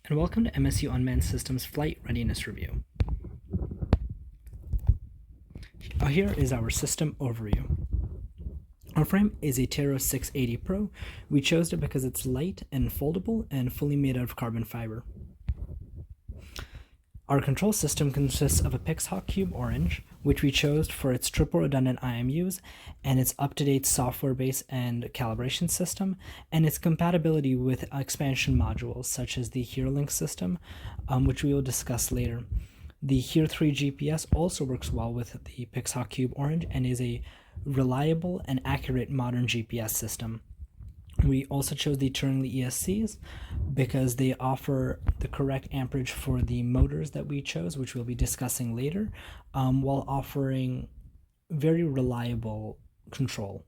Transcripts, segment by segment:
And welcome to MSU Unmanned Systems Flight Readiness Review. Here is our system overview. Our frame is a Taro 680 Pro. We chose it because it's light and foldable and fully made out of carbon fiber. Our control system consists of a Pixhawk Cube Orange, which we chose for its triple redundant IMUs and its up-to-date software base and calibration system, and its compatibility with expansion modules such as the HereLink system, which we will discuss later. The Here 3 GPS also works well with the Pixhawk Cube Orange and is a reliable and accurate modern GPS system. We also chose the Turing ESCs because they offer the correct amperage for the motors that we chose, which we'll be discussing later, while offering very reliable control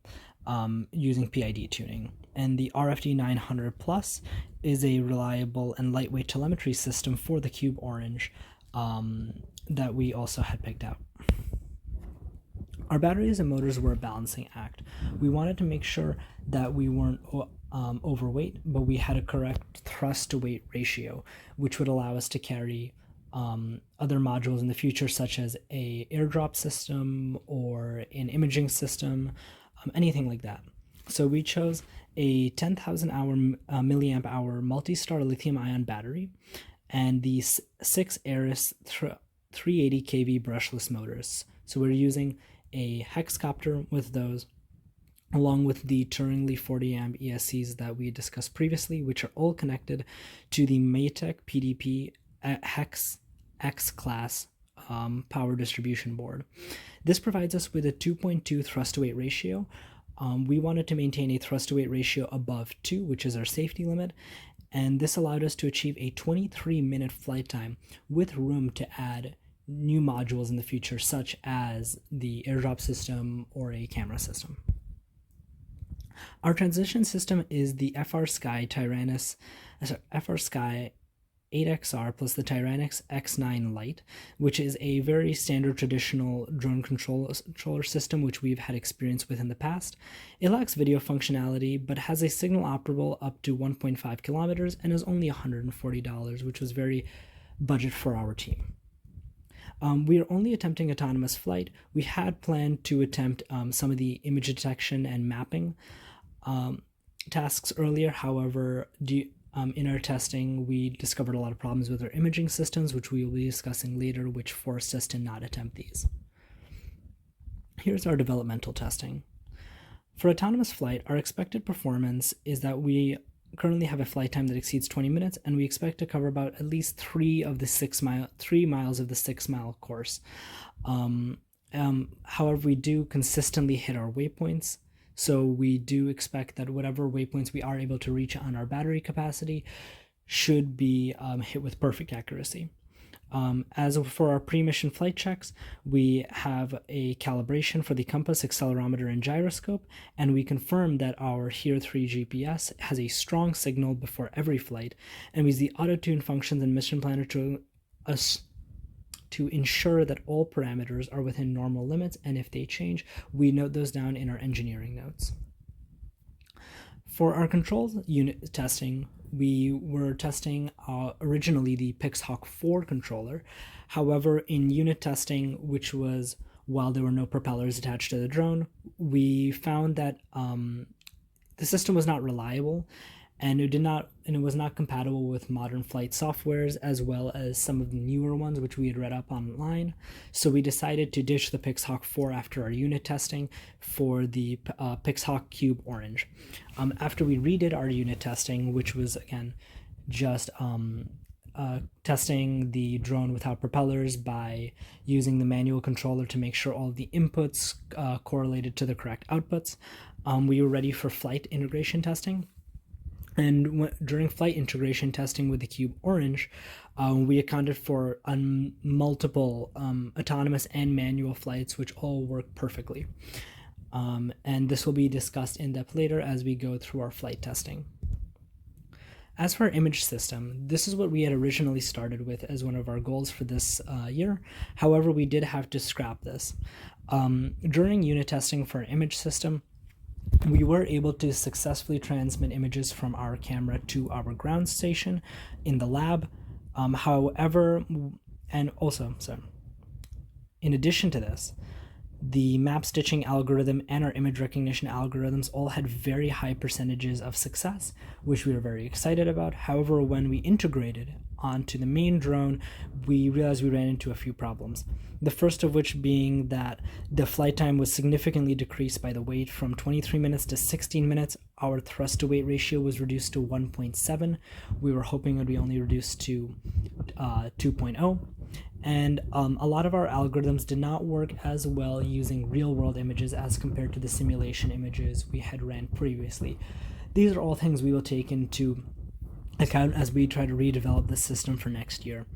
using PID tuning. And the RFD 900 Plus is a reliable and lightweight telemetry system for the Cube Orange that we also had picked out. Our batteries and motors were a balancing act. We wanted to make sure that we weren't overweight, but we had a correct thrust to weight ratio, which would allow us to carry other modules in the future, such as a airdrop system or an imaging system, anything like that. So we chose a 10,000 milliamp hour multi-star lithium-ion battery and the 6 Aris 380 kV brushless motors. So we're using a hexcopter with those, along with the Turing 40 amp ESCs that we discussed previously, which are all connected to the Matek PDP Hex X class power distribution board. This provides us with a 2.2 thrust to weight ratio. We wanted to maintain a thrust to weight ratio above 2, which is our safety limit, and this allowed us to achieve a 23-minute flight time with room to add new modules in the future, such as the airdrop system or a camera system. Our transition system is the FrSky 8XR plus the Tyrannus X9 Lite, which is a very standard traditional drone controller system which we've had experience with in the past. It lacks video functionality but has a signal operable up to 1.5 kilometers and is only $140, which was very budget for our team. We are only attempting autonomous flight. We had planned to attempt some of the image detection and mapping tasks earlier. However, in our testing, we discovered a lot of problems with our imaging systems, which we will be discussing later, which forced us to not attempt these. Here's our developmental testing. For autonomous flight, our expected performance is that we currently have a flight time that exceeds 20 minutes, and we expect to cover about at least 3 miles of the 6-mile course. However, we do consistently hit our waypoints, so we do expect that whatever waypoints we are able to reach on our battery capacity should be hit with perfect accuracy. As for our pre-mission flight checks, we have a calibration for the compass, accelerometer, and gyroscope, and we confirm that our Here 3 GPS has a strong signal before every flight, and we use the auto-tune functions and mission planner to ensure that all parameters are within normal limits, and if they change, we note those down in our engineering notes. For our control unit testing, we were testing originally the Pixhawk 4 controller. However, in unit testing, which was while there were no propellers attached to the drone, we found that the system was not reliable, and it was not compatible with modern flight softwares as well as some of the newer ones which we had read up online. So we decided to ditch the Pixhawk 4 after our unit testing for the Pixhawk Cube Orange. After we redid our unit testing, which was again just testing the drone without propellers by using the manual controller to make sure all of the inputs correlated to the correct outputs, we were ready for flight integration testing. And during flight integration testing with the Cube Orange, we accounted for multiple autonomous and manual flights, which all work perfectly. And this will be discussed in depth later as we go through our flight testing. As for our image system, this is what we had originally started with as one of our goals for this year. However, we did have to scrap this. During unit testing for our image system, We were able to successfully transmit images from our camera to our ground station in the lab. However, and also, so in addition to this, the map stitching algorithm and our image recognition algorithms all had very high percentages of success, which we were very excited about. However, when we integrated onto the main drone, we realized we ran into a few problems. The first of which being that the flight time was significantly decreased by the wait from 23 minutes to 16 minutes. Our thrust to weight ratio was reduced to 1.7. We were hoping it would be only reduced to 2.0. And a lot of our algorithms did not work as well using real-world images as compared to the simulation images we had ran previously. These are all things we will take into account as we try to redevelop the system for next year.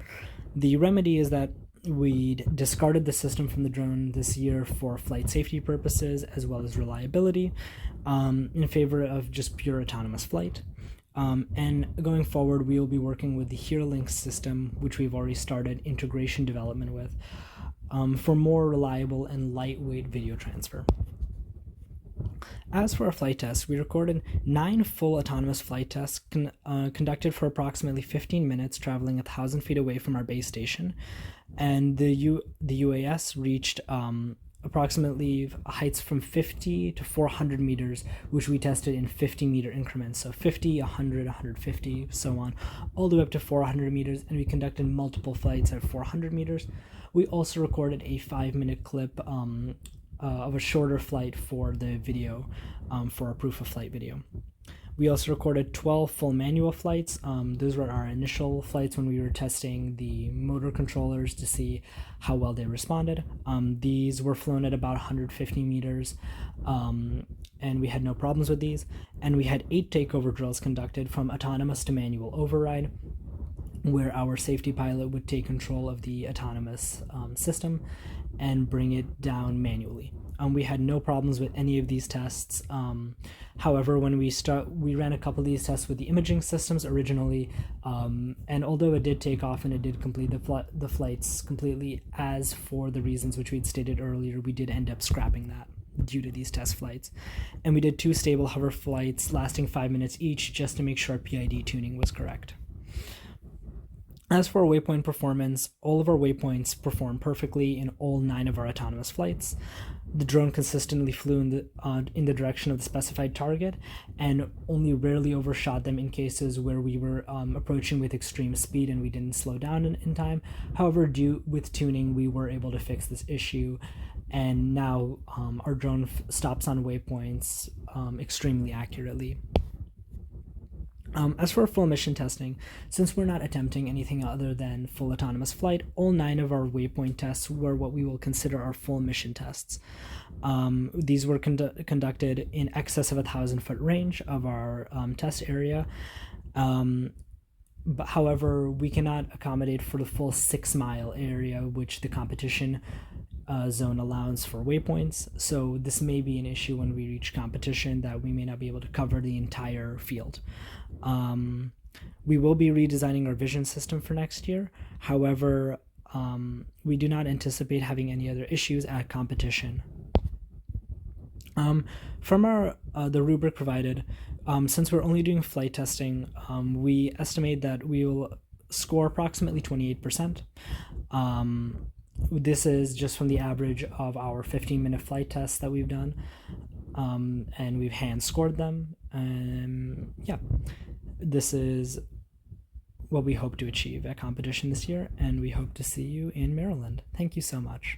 The remedy is that we discarded the system from the drone this year for flight safety purposes as well as reliability, in favor of just pure autonomous flight. And going forward, we will be working with the HereLink system, which we've already started integration development with, for more reliable and lightweight video transfer. As for our flight tests, we recorded 9 full autonomous flight tests conducted for approximately 15 minutes, traveling 1,000 feet away from our base station, and the UAS reached approximately heights from 50 to 400 meters, which we tested in 50-meter increments. So 50, 100, 150, so on, all the way up to 400 meters, and we conducted multiple flights at 400 meters. We also recorded a 5-minute clip of a shorter flight for the video, for our proof of flight video. We also recorded 12 full manual flights. Those were our initial flights when we were testing the motor controllers to see how well they responded. These were flown at about 150 meters, and we had no problems with these. And we had 8 takeover drills conducted from autonomous to manual override, where our safety pilot would take control of the autonomous system and bring it down manually. We had no problems with any of these tests. However, when we ran a couple of these tests with the imaging systems originally, and although it did take off and it did complete the flights completely as for the reasons which we had stated earlier, we did end up scrapping that due to these test flights. And we did 2 stable hover flights lasting 5 minutes each just to make sure our PID tuning was correct. As for our waypoint performance, all of our waypoints performed perfectly in all 9 of our autonomous flights. The drone consistently flew in the direction of the specified target and only rarely overshot them in cases where we were approaching with extreme speed and we didn't slow down in time. However, with tuning, we were able to fix this issue, and now our drone stops on waypoints extremely accurately. As for full mission testing, since we're not attempting anything other than full autonomous flight, all 9 of our waypoint tests were what we will consider our full mission tests. These were conducted in excess of 1,000-foot range of our test area. But however, we cannot accommodate for the full 6-mile area, which the competition zone allows for waypoints. So this may be an issue when we reach competition, that we may not be able to cover the entire field. We will be redesigning our vision system for next year. However, we do not anticipate having any other issues at competition. From the rubric provided, since we're only doing flight testing, we estimate that we will score approximately 28%. This is just from the average of our 15-minute flight tests that we've done, and we've hand scored them. Yeah, this is what we hope to achieve at competition this year, and we hope to see you in Maryland. Thank you so much.